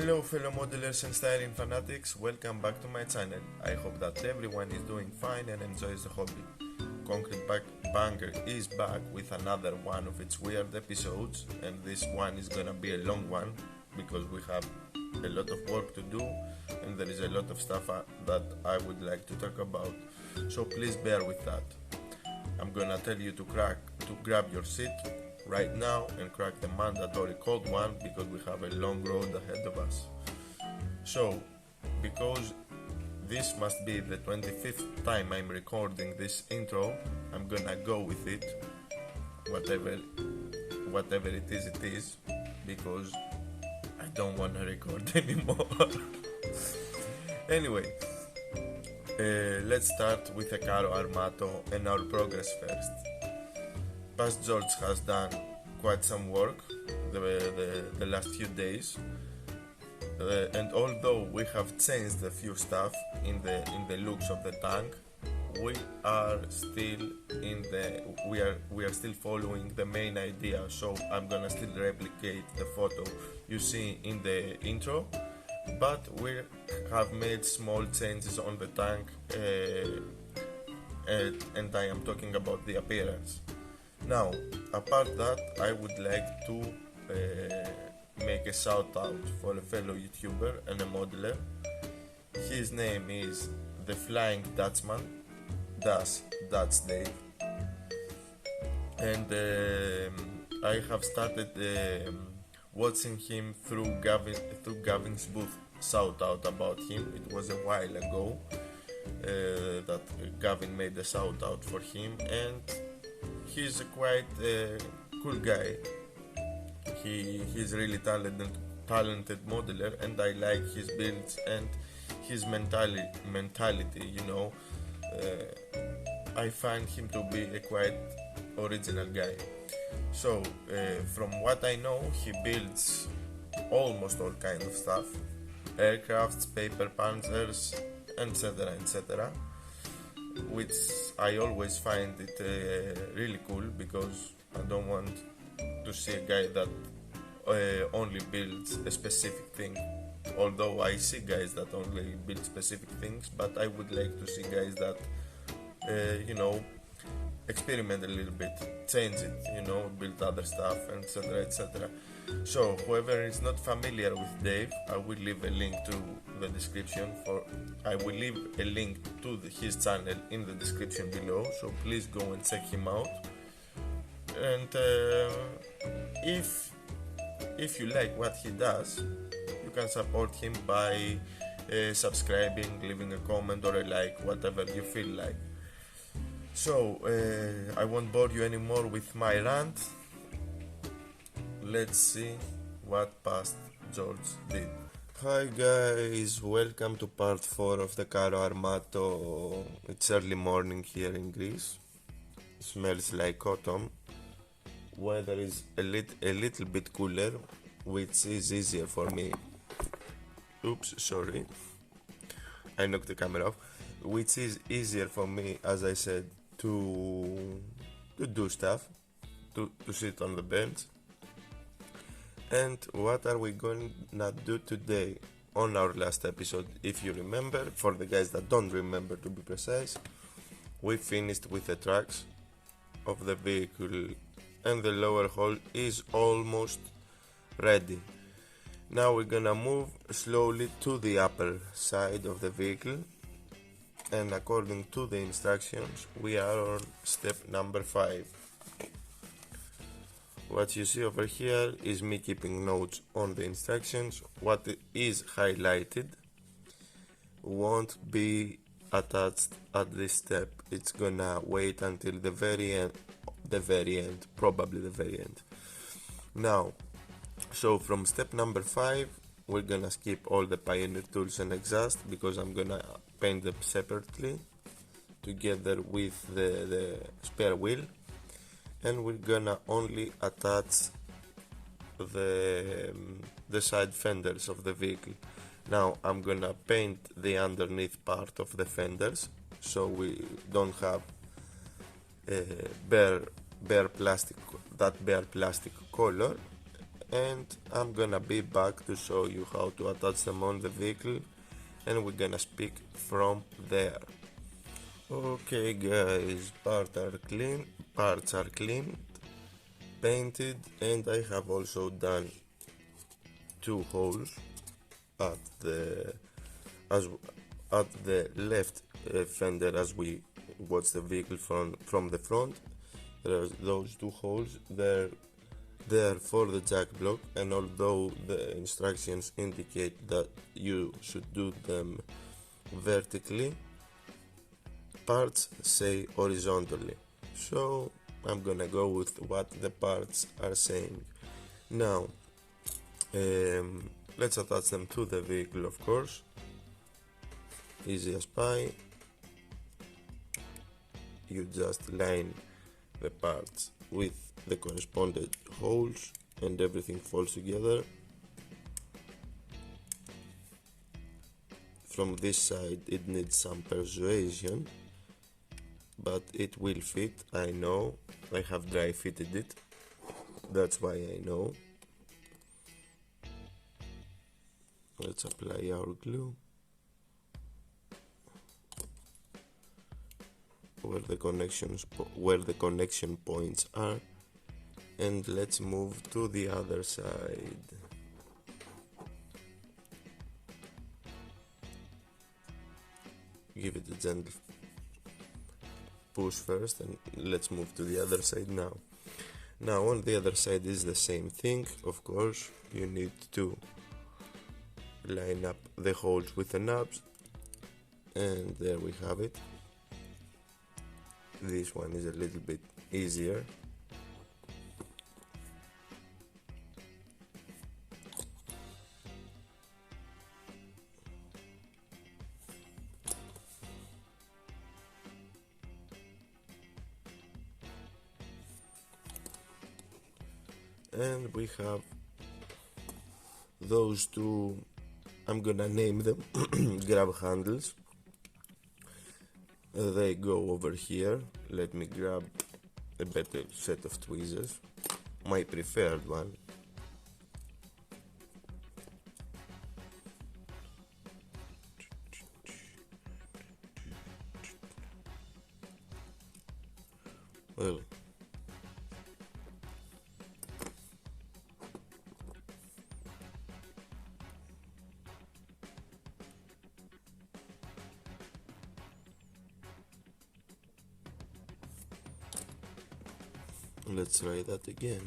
Hello fellow modelers and styling fanatics, welcome back to my channel. I hope that everyone is doing fine and enjoys the hobby. Concrete Banger is back with another one of its weird episodes, and this one is gonna be a long one because we have a lot of work to do and there is a lot of stuff that I would like to talk about, so please bear with that. I'm gonna tell you to grab your seat right now and crack the mandatory cold one because we have a long road ahead of us. So, because this must be the 25th time I'm recording this intro, I'm gonna go with it, whatever it is, because I don't wanna record anymore. Anyway, let's start with the Carro Armato and our progress first. Past George has done quite some work the last few days, and although we have changed a few stuff in the looks of the tank, we are still still following the main idea. So I'm gonna still replicate the photo you see in the intro, but we have made small changes on the tank, and I am talking about the appearance. Now, apart that, I would like to make a shout out for a fellow YouTuber and a modeler. His name is the Flying Dutchman, Dutch Dave, and I have started watching him through Gavin's booth. Shout out about him. It was a while ago that Gavin made a shout out for him, and he's a quite cool guy. He's really talented modeler, and I like his builds and his mentality. I find him to be a quite original guy. So from what I know, he builds almost all kinds of stuff: aircrafts, paper panzers, etc., which I always find it really cool, because I don't want to see a guy that only builds a specific thing. Although I see guys that only build specific things, but I would like to see guys that experiment a little bit, change it, build other stuff, etc. So whoever is not familiar with Dave, I will leave a link to the description his channel in the description below, so please go and check him out. And if you like what he does, you can support him by subscribing, leaving a comment or a like, whatever you feel like. So I won't bore you anymore with my rant. Let's see what Past George did. Hi guys, welcome to part 4 of the Carro Armato. It's early morning here in Greece. Smells like autumn. Weather is a little bit cooler, which is easier for me. Oops, sorry. I knocked the camera off. Which is easier for me, as I said, to do stuff, to sit on the bench. And what are we gonna do today? On our last episode, if you remember, for the guys that don't remember to be precise, we finished with the tracks of the vehicle and the lower hull is almost ready. Now we're gonna move slowly to the upper side of the vehicle, and according to the instructions we are on step number 5. What you see over here is me keeping notes on the instructions. What is highlighted won't be attached at this step. It's gonna wait until the very end, probably the very end. Now, so from step number 5, we're gonna skip all the Pioneer tools and exhaust, because I'm gonna paint them separately together with the spare wheel, and we're gonna only attach the side fenders of the vehicle. Now I'm gonna paint the underneath part of the fenders, so we don't have bare plastic color, and I'm gonna be back to show you how to attach them on the vehicle, and we're gonna speak from there. Okay guys, parts are clean, painted, and I have also done two holes at the as at the left fender as we watch the vehicle from the front. There are those two holes there for the jack block, and although the instructions indicate that you should do them vertically, parts say horizontally, so I'm gonna go with what the parts are saying. Now let's attach them to the vehicle, of course. Easy as pie. You just line the parts with the corresponding holes and everything falls together. From this side it needs some persuasion, but it will fit. I know, I have dry fitted it, that's why I know. Let's apply our glue where the connection points are, and let's move to the other side. Give it a gentle push first, and let's move to the other side now. Now on the other side is the same thing. Of course, you need to line up the holes with the knobs, and there we have it. This one is a little bit easier. And we have those two, I'm gonna name them grab handles. They go over here. Let me grab a better set of tweezers, my preferred one. Well, let's try that again.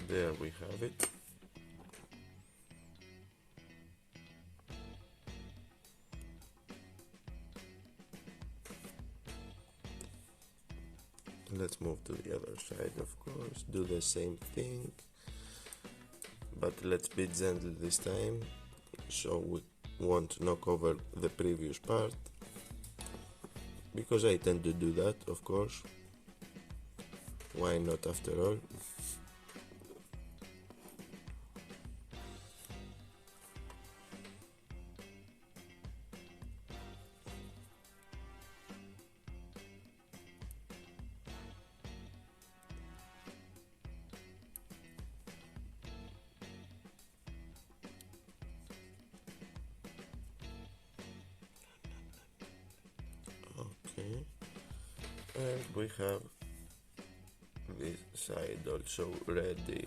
There we have it. Let's move to the other side, of course, do the same thing, but let's be gentle this time so we won't knock over the previous part, because I tend to do that, of course. Why not, after all? Okay, and we have this side also ready.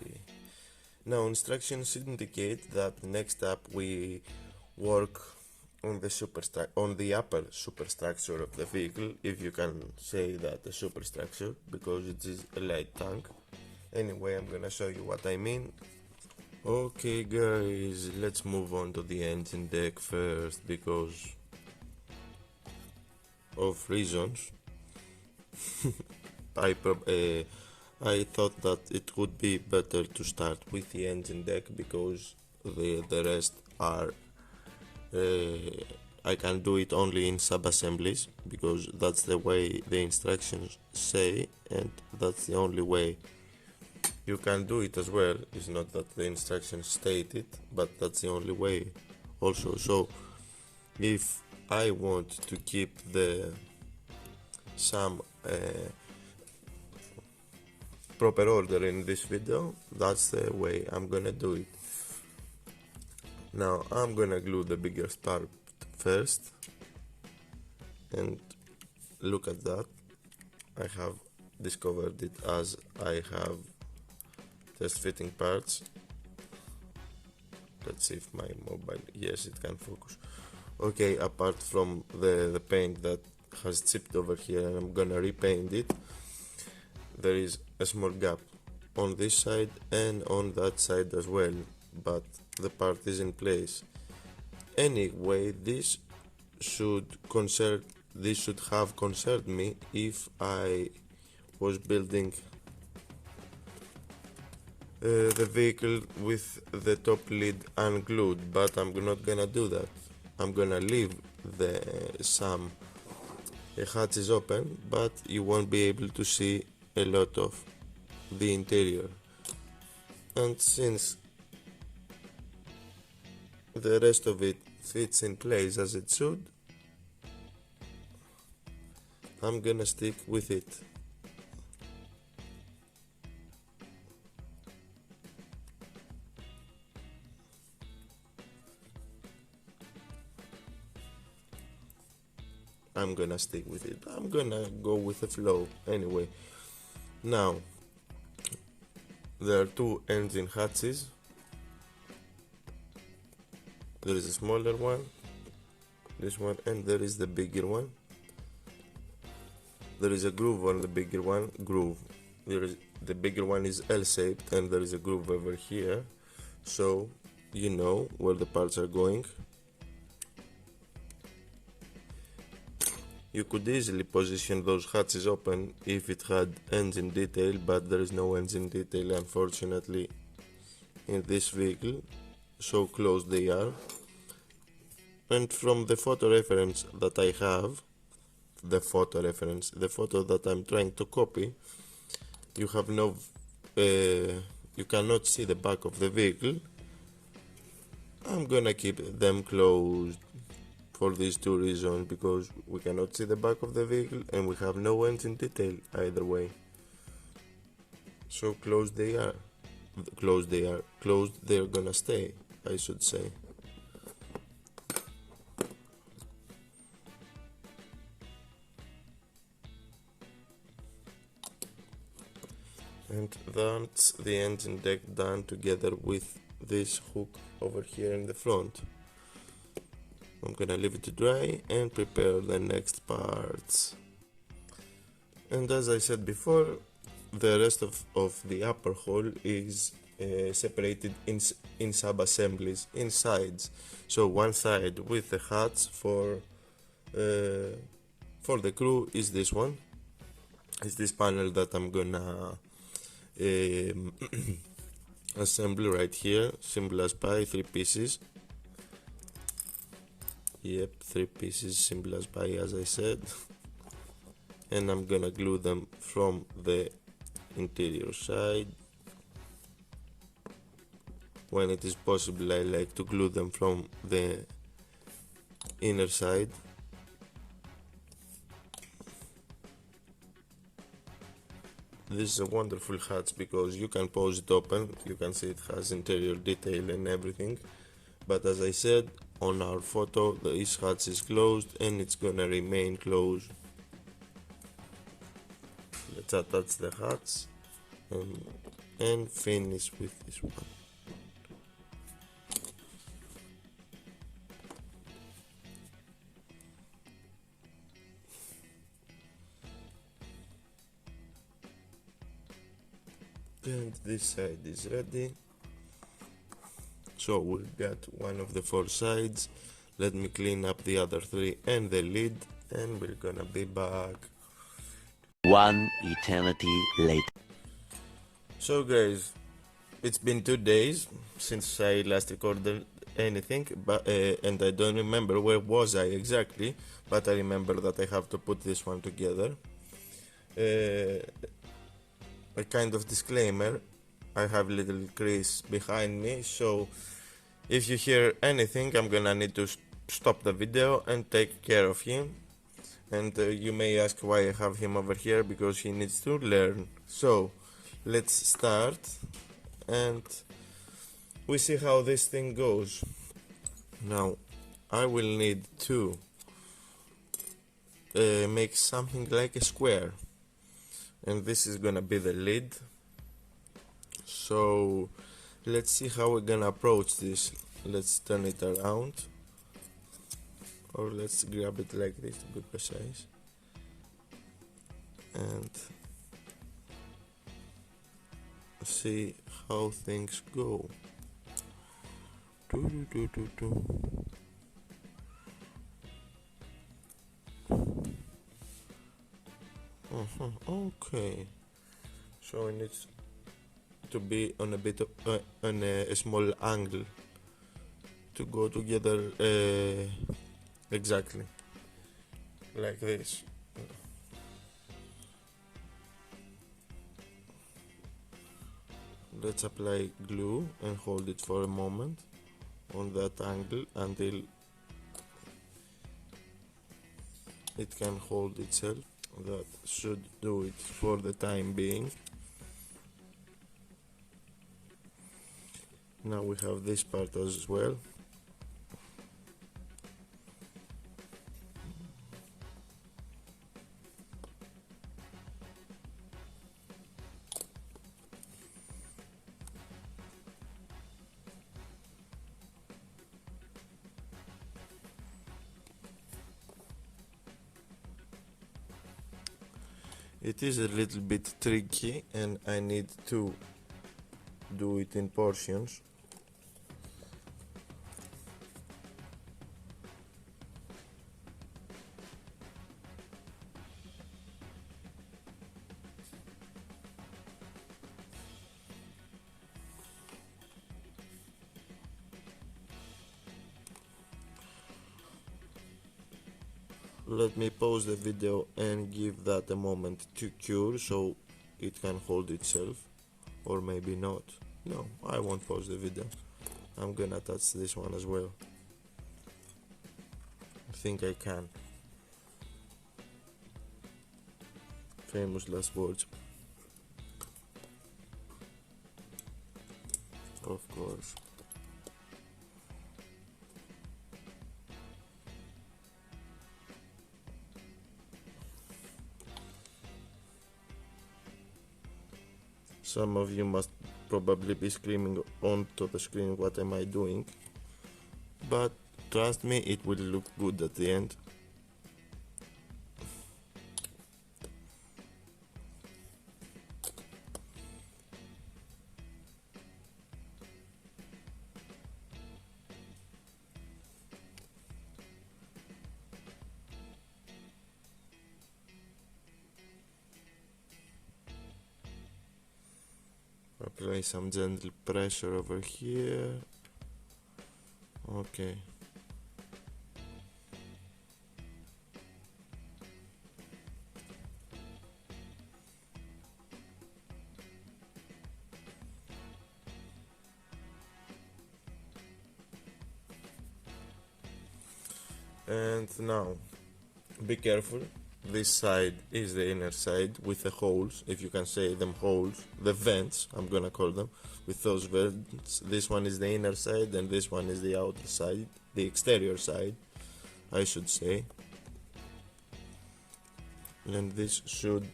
Now instructions indicate that next up we work on the upper superstructure of the vehicle, if you can say that a superstructure, because it is a light tank. Anyway, I'm gonna show you what I mean. Okay guys, let's move on to the engine deck first, because of reasons. I thought that it would be better to start with the engine deck, because the rest are I can do it only in sub-assemblies, because that's the way the instructions say, and that's the only way You can do it as well. It's not that the instructions state it, but that's the only way also. So if I want to keep the some proper order in this video, that's the way I'm gonna do it. Now I'm gonna glue the biggest part first, and look at that, I have discovered it as I have just fitting parts. Let's see if my mobile, yes, it can focus. Okay, apart from the paint that has chipped over here and I'm gonna repaint it, there is a small gap on this side and on that side as well, but the part is in place. Anyway, this should have concerned me if I was building the vehicle with the top lid unglued, but I'm not gonna do that. I'm gonna leave some hatches open, but you won't be able to see a lot of the interior. And since the rest of it fits in place as it should, I'm gonna stick with it. I'm gonna stick with it. I'm gonna go with the flow anyway. Now, there are two engine hatches. There is a smaller one, this one, and there is the bigger one. There is a groove on the bigger one. The bigger one is L-shaped, and there is a groove over here, so you know where the parts are going. You could easily position those hatches open if it had engine detail, but there is no engine detail unfortunately in this vehicle, so closed they are. And from the photo reference that I have, the photo that I'm trying to copy, you cannot see the back of the vehicle. I'm gonna keep them closed for these two reasons, because we cannot see the back of the vehicle and we have no engine detail either way. So closed they're gonna stay, I should say. And that's the engine deck done together with this hook over here in the front. I'm gonna leave it to dry and prepare the next parts. And as I said before, the rest of the upper hull is separated in sub-assemblies, in sides. So one side with the hats for the crew is this one. It's this panel that I'm gonna assemble right here, simple as pie, 3 pieces. Yep, 3 pieces, simple as pie, as I said. And I'm gonna glue them from the interior side. When it is possible, I like to glue them from the inner side. This is a wonderful hatch because you can pose it open, you can see it has interior detail and everything, but as I said on our photo, this hatch is closed and it's gonna remain closed. Let's attach the hatch and finish with this one. And this side is ready. So we got one of the 4 sides. Let me clean up the other 3 and the lid, and we're gonna be back. One eternity later. So guys, it's been 2 days since I last recorded anything, but and I don't remember where was I exactly, but I remember that I have to put this one together. A kind of disclaimer, I have little Chris behind me, so if you hear anything, I'm gonna need to stop the video and take care of him. And you may ask why I have him over here, because he needs to learn. So let's start and we see how this thing goes. Now I will need to make something like a square, and this is gonna be the lid. So let's see how we're gonna approach this. Let's turn it around, or let's grab it like this to be precise, and see how things go. Okay, so it needs to be on a bit of on a small angle to go together, exactly like this. Let's apply glue and hold it for a moment on that angle until it can hold itself. That should do it for the time being. Now we have this part as well. It is a little bit tricky and I need to do it in portions. Let me pause the video and give that a moment to cure so it can hold itself, or maybe not. No, I won't pause the video. I'm gonna touch this one as well. I think I can. Famous last words. Of course. Some of you must probably be screaming onto the screen, what am I doing? But trust me, it will look good at the end. Apply some gentle pressure over here. Okay. And now, be careful. This side is the inner side with the holes, if you can say them holes, the vents, I'm gonna call them, with those vents. This one is the inner side and this one is the outer side, the exterior side, I should say. And this should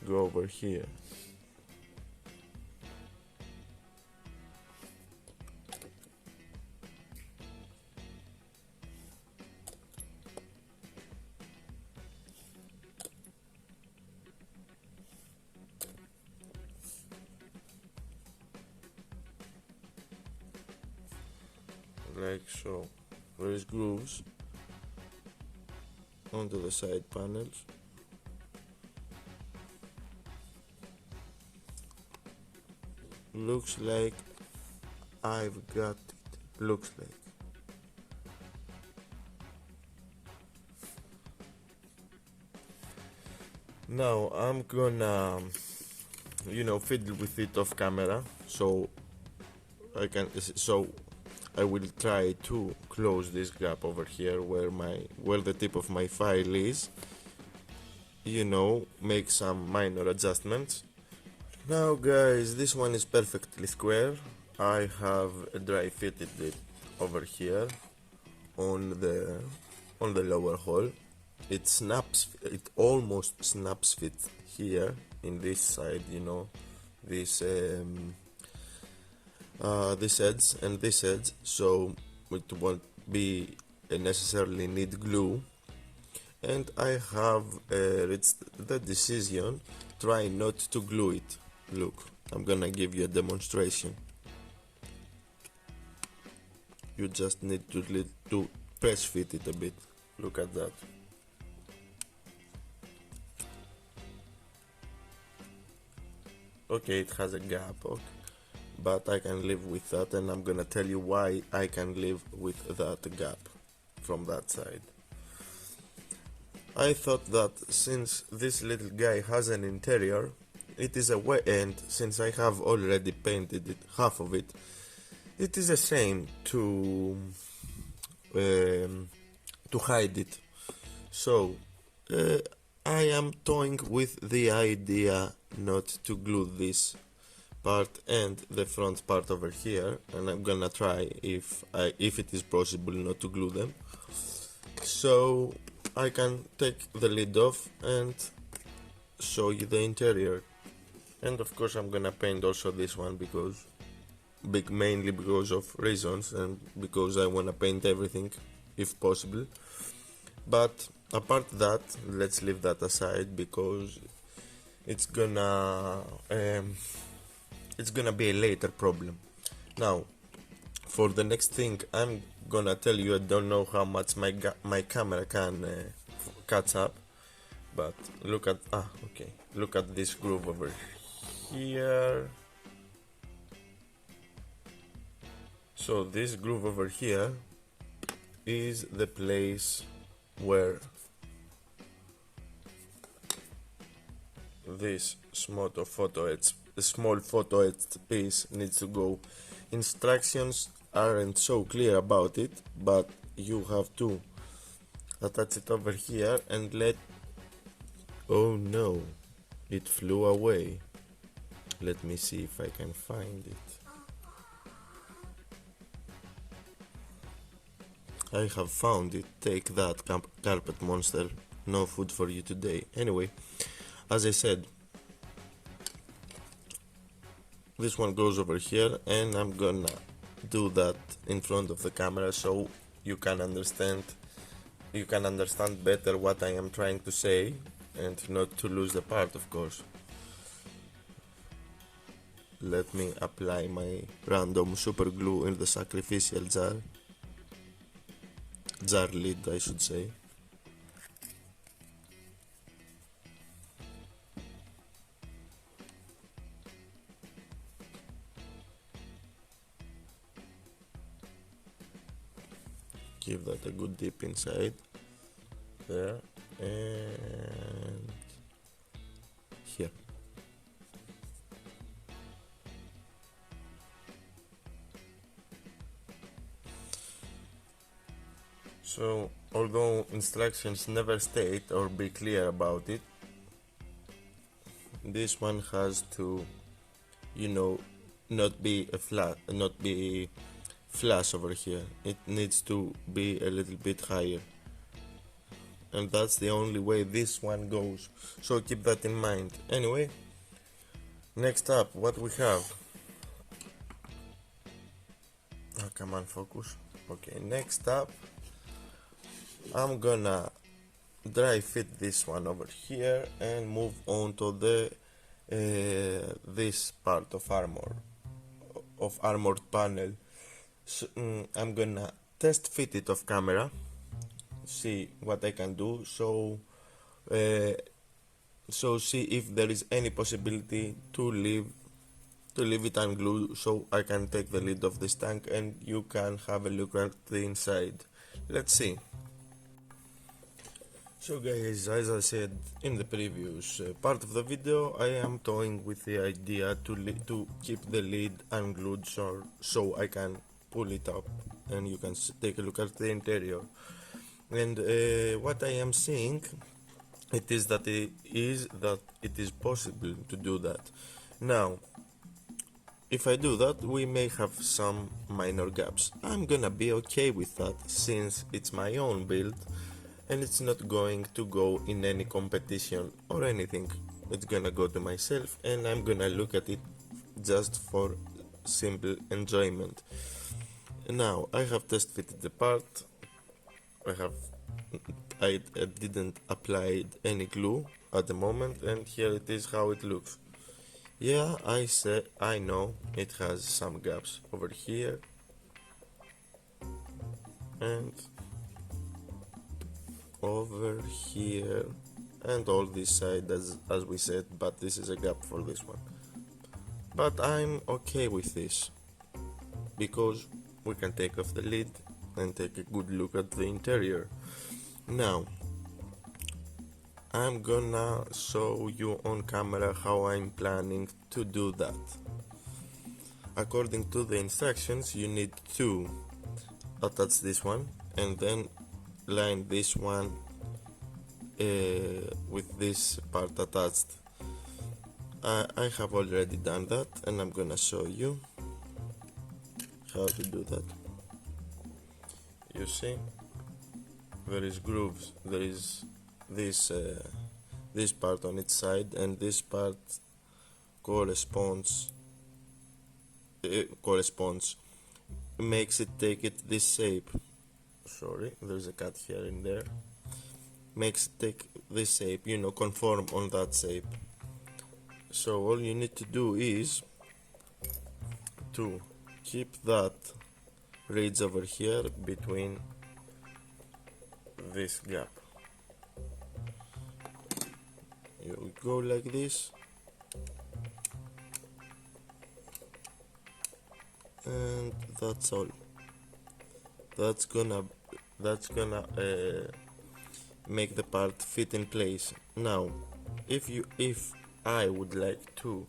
go over here. Like so. There is grooves onto the side panels. Looks like I've got it. Looks like. Now I'm gonna fiddle with it off camera, so I will try to close this gap over here where the tip of my file is, make some minor adjustments. Now guys, this one is perfectly square. I have dry fitted it over here on the lower hole. It almost snaps fit here in this side, this this edge and this edge, so it won't be necessarily need glue. And I have reached the decision, try not to glue it. Look, I'm gonna give you a demonstration. You just need to press fit it a bit. Look at that. Okay, it has a gap, okay, but I can live with that, and I'm gonna tell you why I can live with that gap from that side. I thought that since this little guy has an interior, it is a way, and since I have already painted it, half of it, it is a shame to hide it. So I am toying with the idea not to glue this part and the front part over here, and I'm gonna try if it is possible not to glue them, so I can take the lid off and show you the interior. And of course I'm gonna paint also this one mainly because of reasons and because I wanna paint everything if possible. But apart that, let's leave that aside because it's gonna be a later problem. Now, for the next thing, I'm gonna tell you, I don't know how much my camera can catch up, but look at this groove over here. So this groove over here is the place where this small photo etched piece needs to go. Instructions aren't so clear about it, but you have to attach it over here and oh no, it flew away. Let me see if I can find it. I have found it. Take that, carpet monster. No food for you today. Anyway, as I said, this one goes over here, and I'm gonna do that in front of the camera so you can understand better what I am trying to say and not to lose the part, of course. Let me apply my random super glue in the sacrificial jar lid, I should say. Give that a good dip inside there and here. So, although instructions never state or be clear about it, this one has to, not be flush over here. It needs to be a little bit higher, and that's the only way this one goes, so keep that in mind. Anyway, next up, what we have. Oh, come on, focus. Okay, next up, I'm gonna dry fit this one over here and move on to this part of armored panel. So, I'm gonna test fit it off camera, see what I can do, so see if there is any possibility to leave it unglued, so I can take the lid of this tank and you can have a look at the inside. Let's see. So guys, as I said in the previous part of the video, I am toying with the idea to keep the lid unglued so I can pull it up and you can take a look at the interior. And what I am seeing it is that it is possible to do that. Now, if I do that, we may have some minor gaps. I'm gonna be okay with that since it's my own build and it's not going to go in any competition or anything. It's gonna go to myself and I'm gonna look at it just for simple enjoyment. Now, I have test fitted the part. I didn't apply any glue at the moment, and here it is how it looks. Yeah, I know it has some gaps over here and over here and all this side as we said, but this is a gap for this one. But I'm okay with this because we can take off the lid and take a good look at the interior. Now, I'm gonna show you on camera how I'm planning to do that. According to the instructions, you need to attach this one and then line this one with this part attached. I have already done that and I'm gonna show you how to do that. You see, there is grooves, there is this part on its side and this part corresponds makes it take it this shape. Sorry, there's a cut here and there. Makes it take this shape, conform on that shape. So all you need to do is to keep that ridge over here between this gap. You go like this and that's all. That's gonna make the part fit in place. Now, if I would like to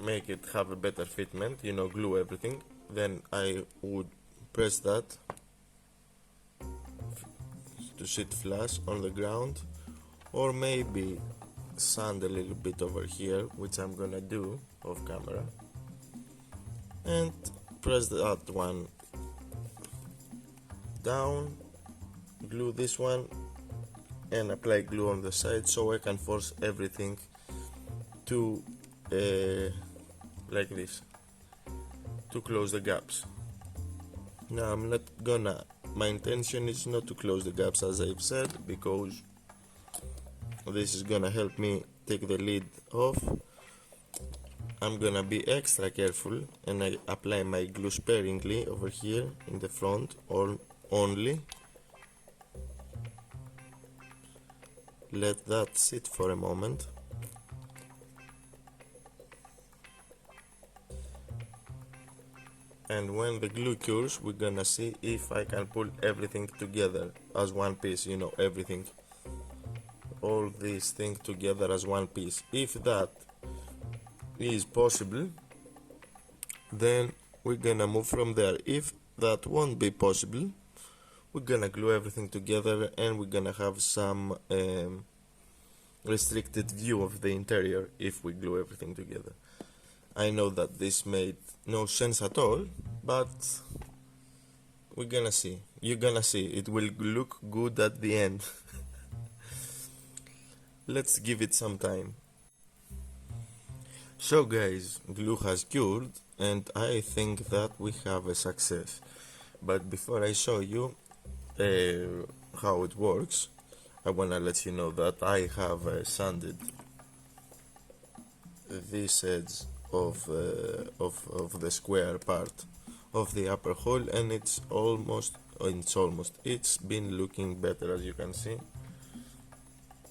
make it have a better fitment, glue everything, then I would press that to sit flush on the ground, or maybe sand a little bit over here, which I'm gonna do off camera, and press that one down, glue this one and apply glue on the side so I can force everything to like this to close the gaps. Now my intention is not to close the gaps as I've said, because this is gonna help me take the lid off. I'm gonna be extra careful and I apply my glue sparingly over here in the front or only. Let that sit for a moment. And when the glue cures, we're gonna see if I can pull everything together as one piece, everything, all these things together as one piece. If that is possible, then we're gonna move from there. If that won't be possible, we're gonna glue everything together and we're gonna have some restricted view of the interior if we glue everything together. I know that this made no sense at all, but we're gonna see. You're gonna see. It will look good at the end. Let's give it some time. So guys, glue has cured and I think that we have a success. But before I show you how it works, I wanna let you know that I have sanded this edge of the square part of the upper hole, and it's been looking better. As you can see,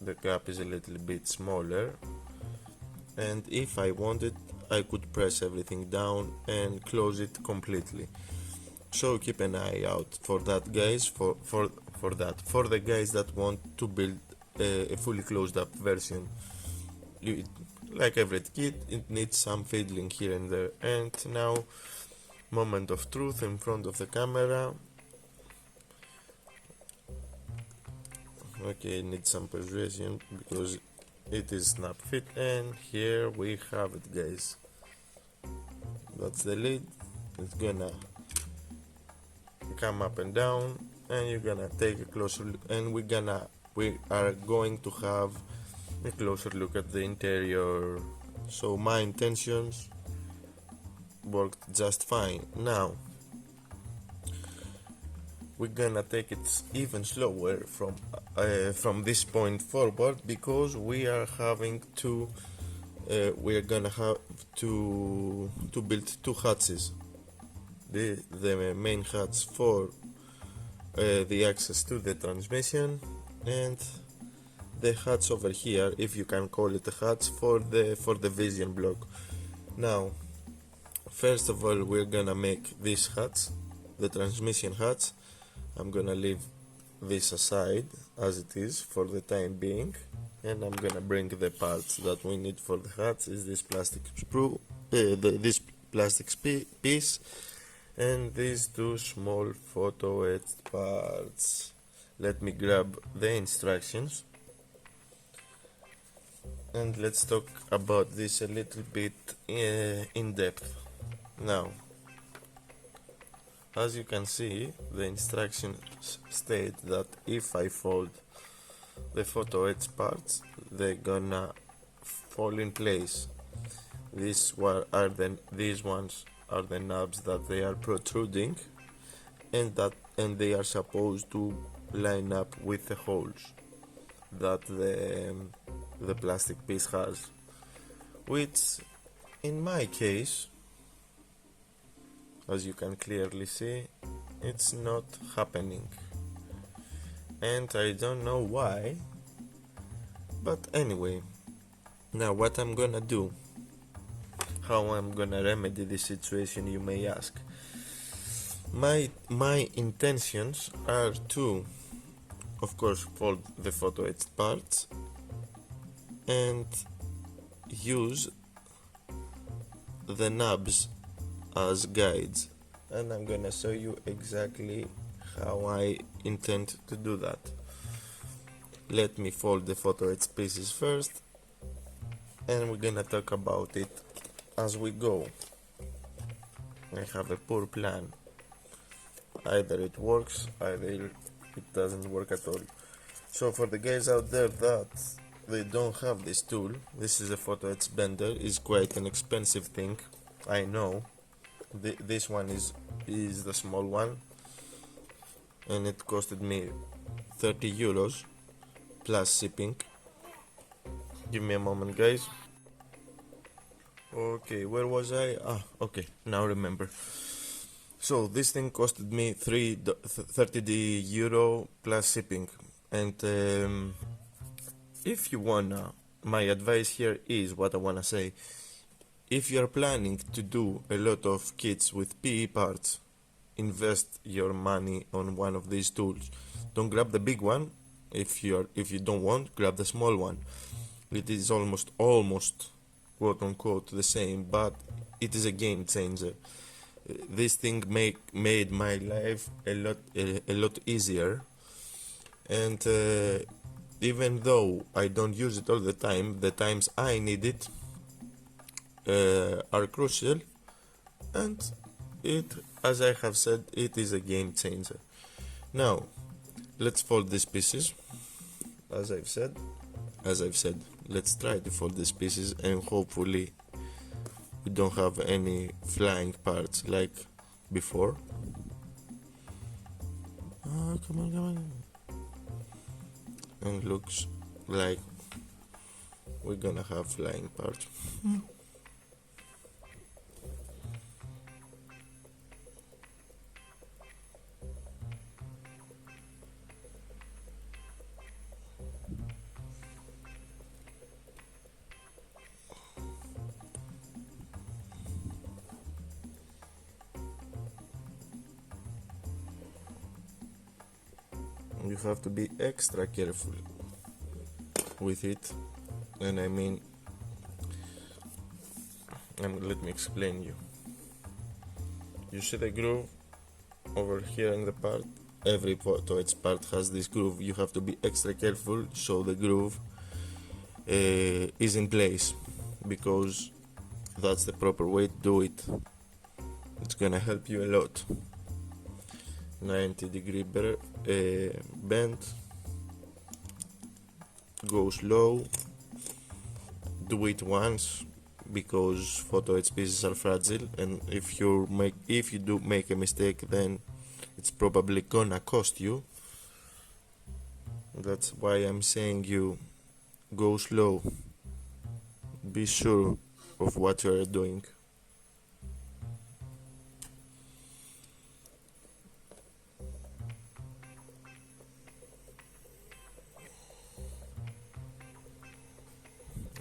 the gap is a little bit smaller, and if I wanted I could press everything down and close it completely. So keep an eye out for that, guys, for for that. For the guys that want to build a fully closed up version, like every kit, it needs some fiddling here and there. And now, moment of truth in front of the camera. Okay, it needs some persuasion because it is snap fit, and here we have it, guys. That's the lid. It's gonna come up and down, and you're gonna take a closer look, and we are going to have a closer look at the interior. So my intentions worked just fine. Now we're gonna take it even slower from this point forward, because we are gonna have to build two hatches. The main hatch for the access to the transmission, and the hatch over here, if you can call it a hatch, for the vision block. Now, first of all, we're gonna make this hatch, the transmission hatch. I'm gonna leave this aside as it is for the time being, and I'm gonna bring the parts that we need for the hatch. Is this plastic sprue, this plastic piece, and these two small photo etched parts. Let me grab the instructions, and let's talk about this a little bit in depth. Now, as you can see, the instructions state that if I fold the photo etched parts, they're gonna fall in place. These ones are the knobs that they are protruding, and they are supposed to line up with the holes that the plastic piece has, which in my case, as you can clearly see, it's not happening, and I don't know why. But anyway, now what I'm gonna do, how I'm gonna remedy this situation, you may ask. My intentions are to, of course, fold the photo etched parts and use the knobs as guides, and I'm gonna show you exactly how I intend to do that. Let me fold the photo etched pieces first, and we're gonna talk about it as we go. I have a poor plan. Either it works, either it doesn't work at all. So for the guys out there that they don't have this tool, this is a photo etch bender. It's quite an expensive thing, I know. This one is the small one, and it costed me 30 euros plus shipping. Give me a moment, guys. Okay, where was I? Okay, now remember. So this thing costed me 30 euro plus shipping, and if you wanna, my advice here is what I wanna say. If you're planning to do a lot of kits with PE parts, invest your money on one of these tools. Don't grab the big one. If you don't want, grab the small one. It is almost quote unquote the same, but it is a game changer. This thing made my life a lot easier, and even though I don't use it all the time, the times I need it are crucial, and as I have said, it is a game changer. Now, let's fold these pieces. As I've said, let's try to fold these pieces, and hopefully we don't have any flying parts like before. Oh, come on. And looks like we're gonna have flying parts. you have to be extra careful with it. And I mean, let me explain you. You see the groove over here in the part? Every toilet's part has this groove. You have to be extra careful so the groove is in place, because that's the proper way to do it. It's gonna help you a lot. 90-degree bend, go slow, do it once, because photo pieces are fragile, and if you do make a mistake, then it's probably gonna cost you. That's why I'm saying you go slow, be sure of what you are doing.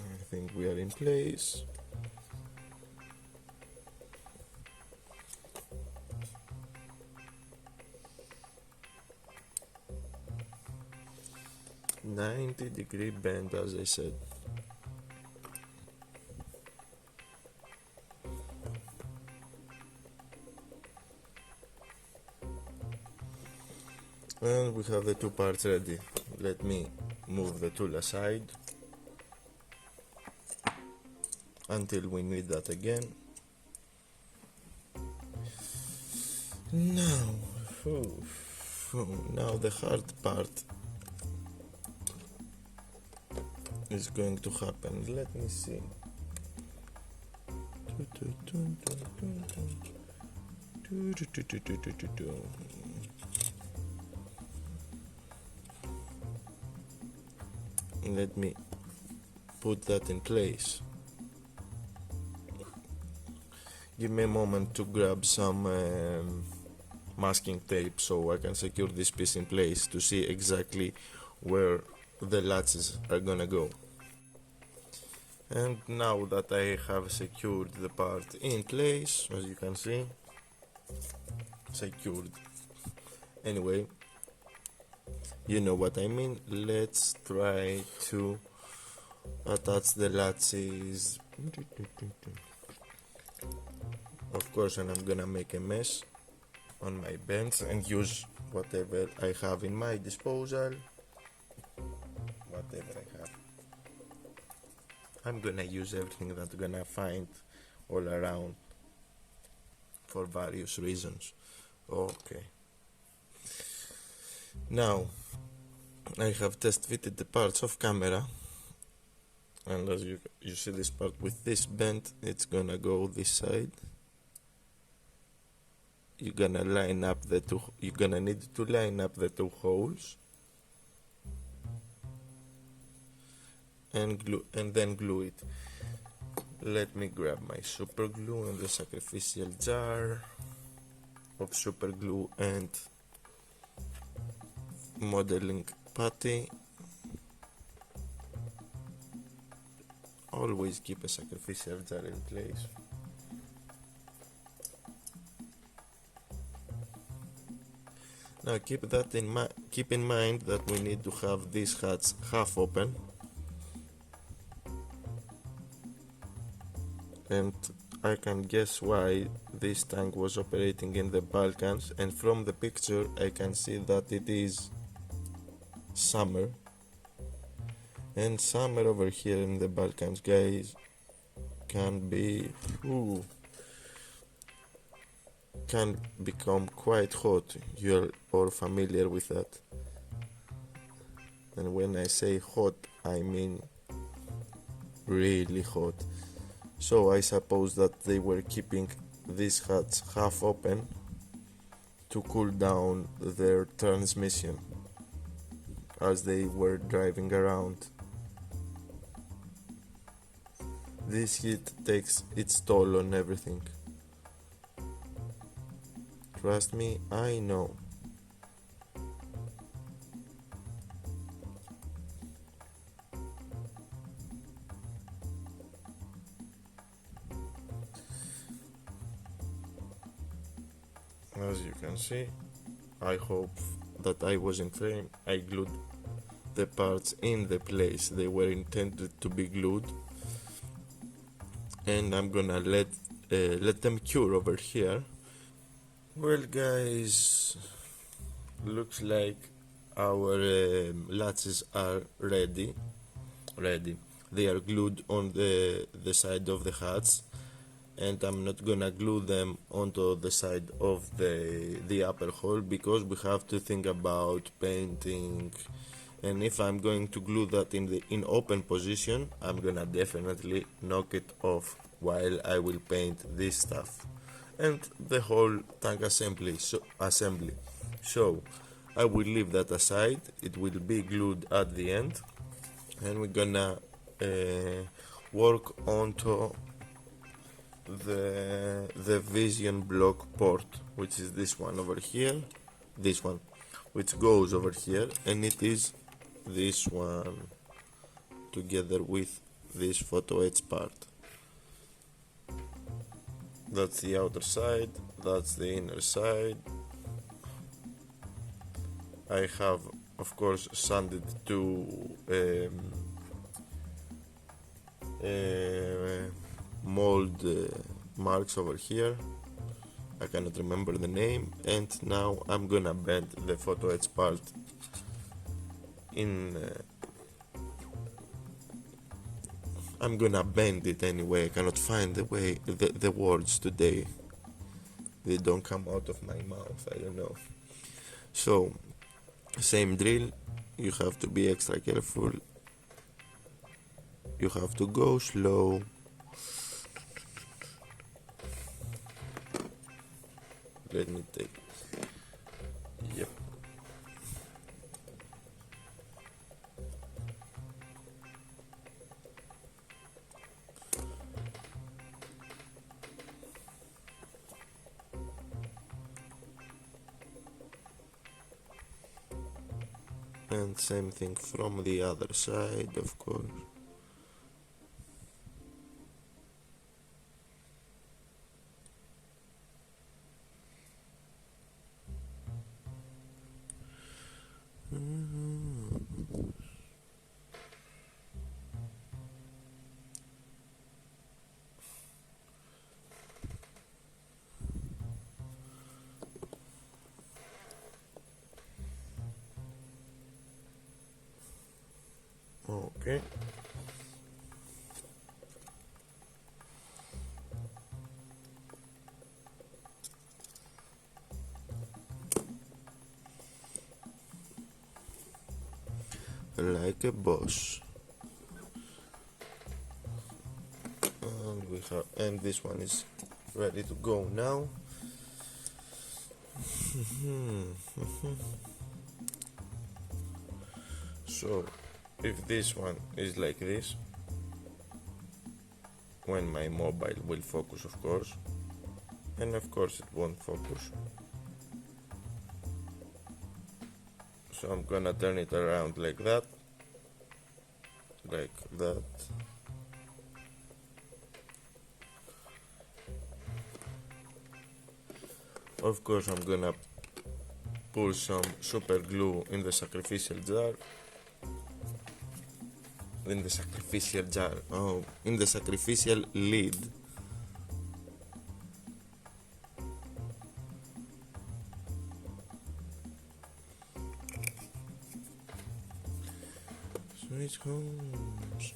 I think we are in place. "90-degree bend," as I said. And we have the two parts ready. Let me move the tool aside until we need that again. Now, now the hard part is going to happen. Let me see. Let me put that in place. Give me a moment to grab some masking tape so I can secure this piece in place to see exactly where the latches are gonna go. And now that I have secured the part in place, as you can see, secured. Anyway, you know what I mean. Let's try to attach the latches. Of course, and I'm gonna make a mess on my bench and use whatever I have in my disposal. Whatever I have. I'm gonna use everything that I'm gonna find all around for various reasons. Okay. Now, I have test fitted the parts off camera, and as you see this part with this bend, it's gonna go this side. You're gonna line up the two. You're gonna need to line up the two holes and glue, and then glue it. Let me grab my super glue and the sacrificial jar of super glue and modeling putty. Always keep a sacrificial jar in place. Now keep in mind that we need to have these hats half open, and I can guess why this tank was operating in the Balkans, and from the picture I can see that it is summer, and summer over here in the Balkans, guys, can become quite hot. You're all familiar with that. And when I say hot, I mean really hot. So I suppose that they were keeping these hats half open to cool down their transmission as they were driving around. This heat takes its toll on everything. Trust me, I know. As you can see, I hope that I was in frame, I glued the parts in the place they were intended to be glued, and I'm gonna let them cure over here. Well guys, looks like our latches are ready. They are glued on the side of the hats, and I'm not gonna glue them onto the side of the upper hole because we have to think about painting. And if I'm going to glue that in open position, I'm gonna definitely knock it off while I will paint this stuff and the whole tank assembly. So I will leave that aside. It will be glued at the end, and we're gonna work onto the vision block port, which is this one over here, this one, which goes over here, and it is this one together with this photo etch part. That's the outer side, that's the inner side. I have of course sanded two mold marks over here. I cannot remember the name, and now I'm gonna bend the photo etch part in I'm gonna bend it anyway. I cannot find the words today. They don't come out of my mouth, I don't know. So same drill, you have to be extra careful. You have to go slow. Let me take. Yep. And same thing from the other side, of course. Okay. Like a boss. And this one is ready to go now. So if this one is like this, when my mobile will focus, of course, and of course it won't focus, so I'm gonna turn it around like that. Of course I'm gonna put some super glue in the sacrificial jar. In the sacrificial lid. Sweet homes.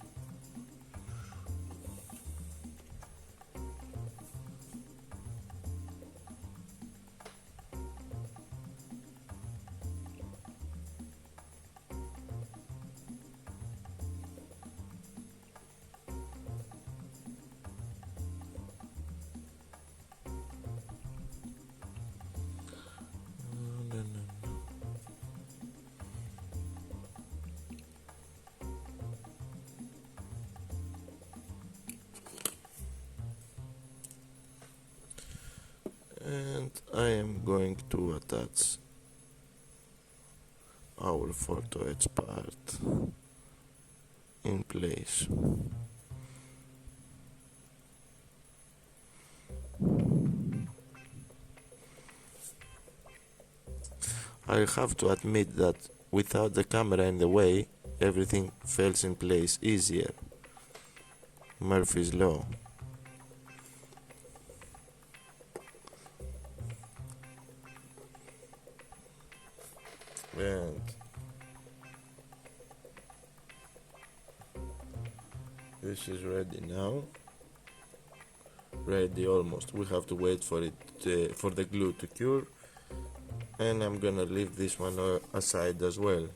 And I am going to attach our photo etch part in place. I have to admit that without the camera in the way, everything falls in place easier. Murphy's Law. And this is ready now. Ready almost. We have to wait for it for the glue to cure, and I'm gonna leave this one aside as well.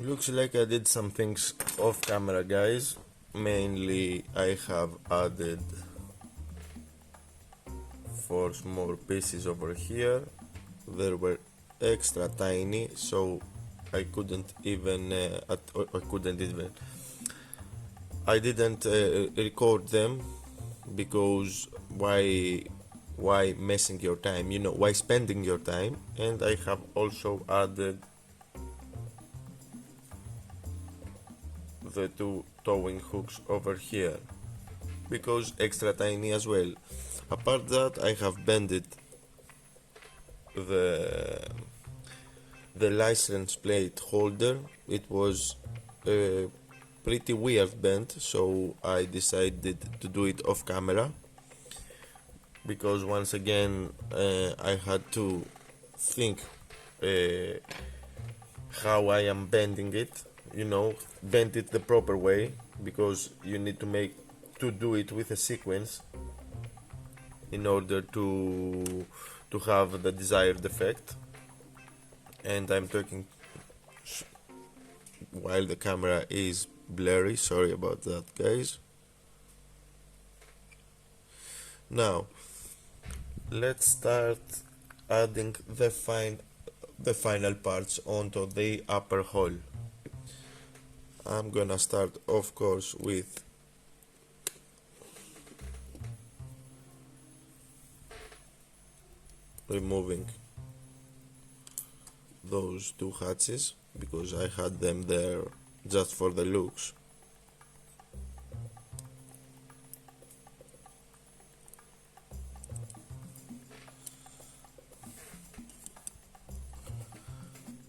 Looks like I did some things off camera, guys. Mainly I have added 4 small pieces over here. They were extra tiny, so I couldn't even I didn't record them, because why messing your time, why spending your time. And I have also added the 2 towing hooks over here, because extra tiny as well. Apart that, I have bended the license plate holder. It was pretty weird bent, so I decided to do it off camera, because once again I had to think how I am bending it, bend it the proper way, because you need to do it with a sequence in order to have the desired effect. And I'm talking while the camera is blurry, sorry about that, guys. Now let's start adding the final parts onto the upper hull. I'm gonna start, of course, with removing those 2 hatches, because I had them there just for the looks.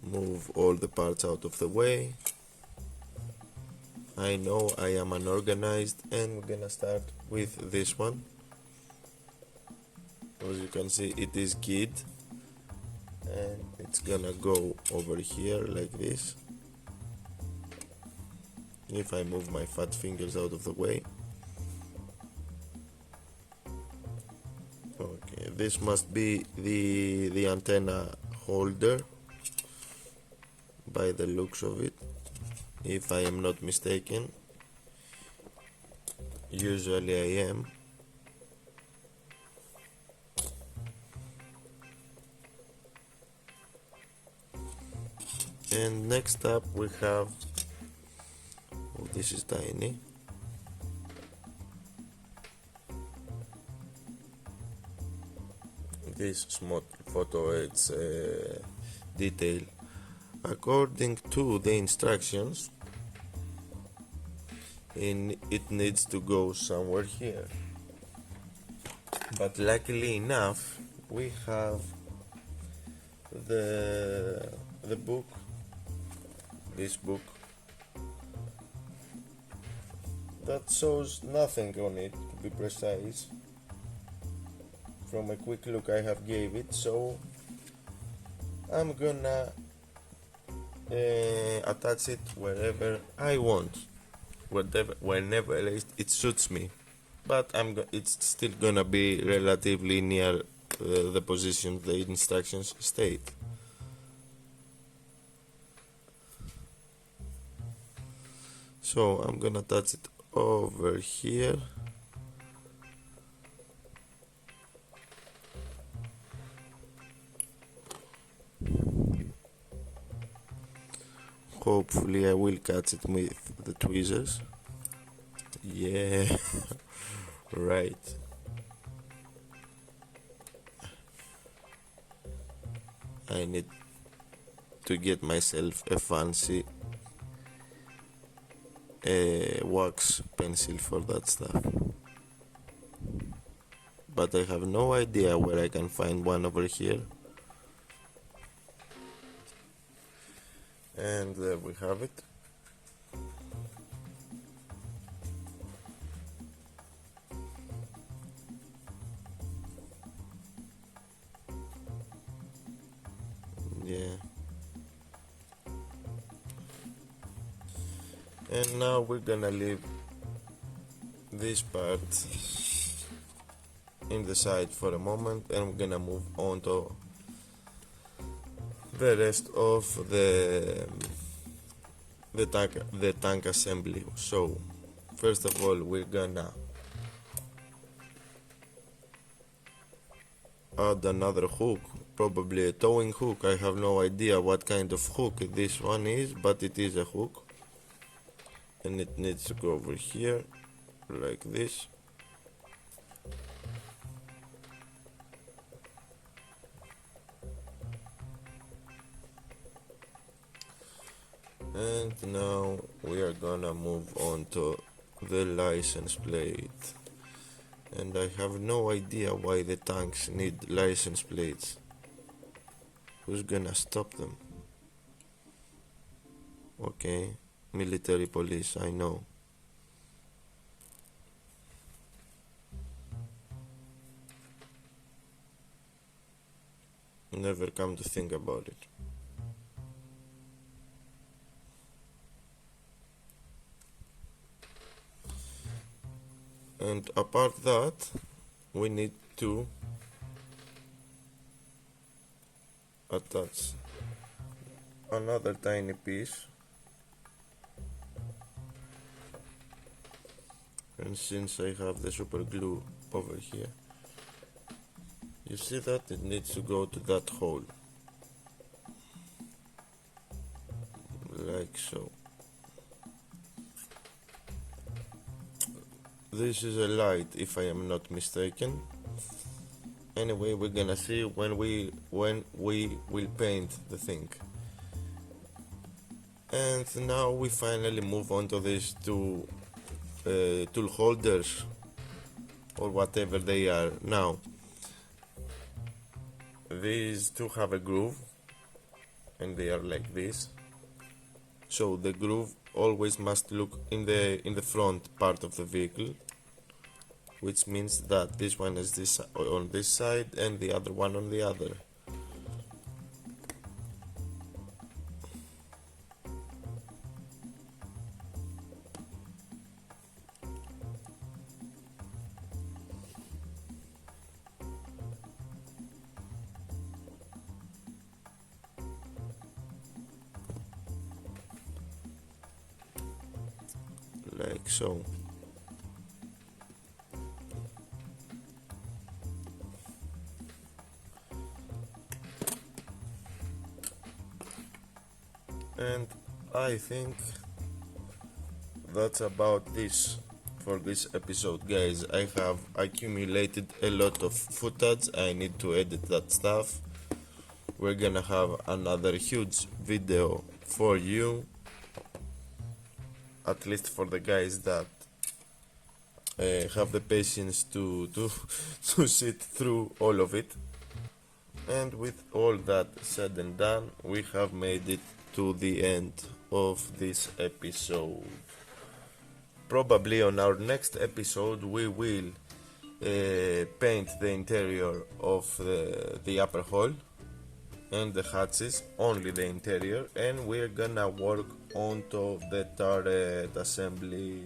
Move all the parts out of the way. I know I am unorganized, and we're gonna start with this one. As you can see, it is keyed, and it's gonna go over here like this. If I move my fat fingers out of the way. Okay, this must be the antenna holder by the looks of it, if I am not mistaken. Usually I am. And next up we have, oh, this is tiny. This small photo, it's detail. According to the instructions, it needs to go somewhere here, but luckily enough we have the book, this book, that shows nothing on it, to be precise. From a quick look I have gave it, so I'm gonna attach it wherever I want, whenever it suits me, but it's still gonna be relatively near the position the instructions state. So I'm gonna attach it over here. Hopefully I will catch it with the tweezers. Yeah, right. I need to get myself a fancy wax pencil for that stuff, but I have no idea where I can find one over here. And there we have it. Yeah. And now we're gonna leave this part in the side for a moment, and we're gonna move on to the rest of the tank assembly. So first of all, we're gonna add another hook, probably a towing hook. I have no idea what kind of hook this one is, but it is a hook, and it needs to go over here like this. And now we are gonna move on to the license plate, and I have no idea why the tanks need license plates. Who's gonna stop them? Okay, military police, I know. Never come to think about it. And apart that, we need to attach another tiny piece, and since I have the super glue over here, you see that it needs to go to that hole, like so. This is a light, if I am not mistaken. Anyway, we're gonna see when we will paint the thing. And now we finally move on to these two tool holders, or whatever they are. Now these two have a groove, and they are like this. So the groove always must look in the front part of the vehicle, which means that this one is this on this side and the other one on the other. Like so. And I think that's about this for this episode, guys. I have accumulated a lot of footage. I need to edit that stuff. We're gonna have another huge video for you, at least for the guys that have the patience to to sit through all of it. And with all that said and done, we have made it to the end of this episode. Probably on our next episode we will paint the interior of the upper hull and the hatches, only the interior, and we're gonna work onto the turret assembly.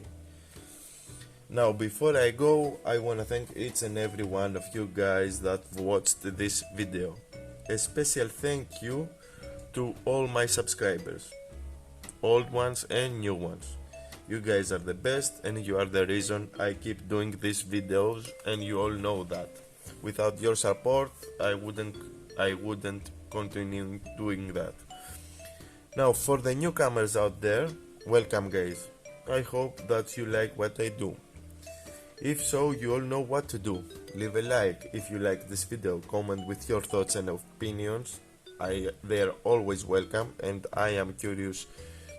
Now, before I go, I wanna thank each and every one of you guys that watched this video. A special thank you to all my subscribers, old ones and new ones. You guys are the best, and you are the reason I keep doing these videos, and you all know that. Without your support, I wouldn't continue doing that. Now, for the newcomers out there, welcome guys. I hope that you like what I do. If so, you all know what to do. Leave a like if you like this video, comment with your thoughts and opinions. They are always welcome, and I am curious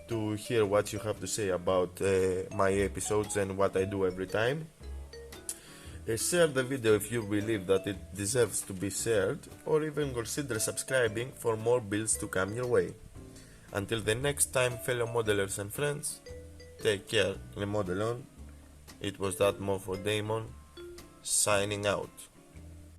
to hear what you have to say about my episodes and what I do every time. Share the video if you believe that it deserves to be shared, or even consider subscribing for more builds to come your way. Until the next time, fellow modelers and friends, take care, le model on. It was that Mofo Damon, signing out.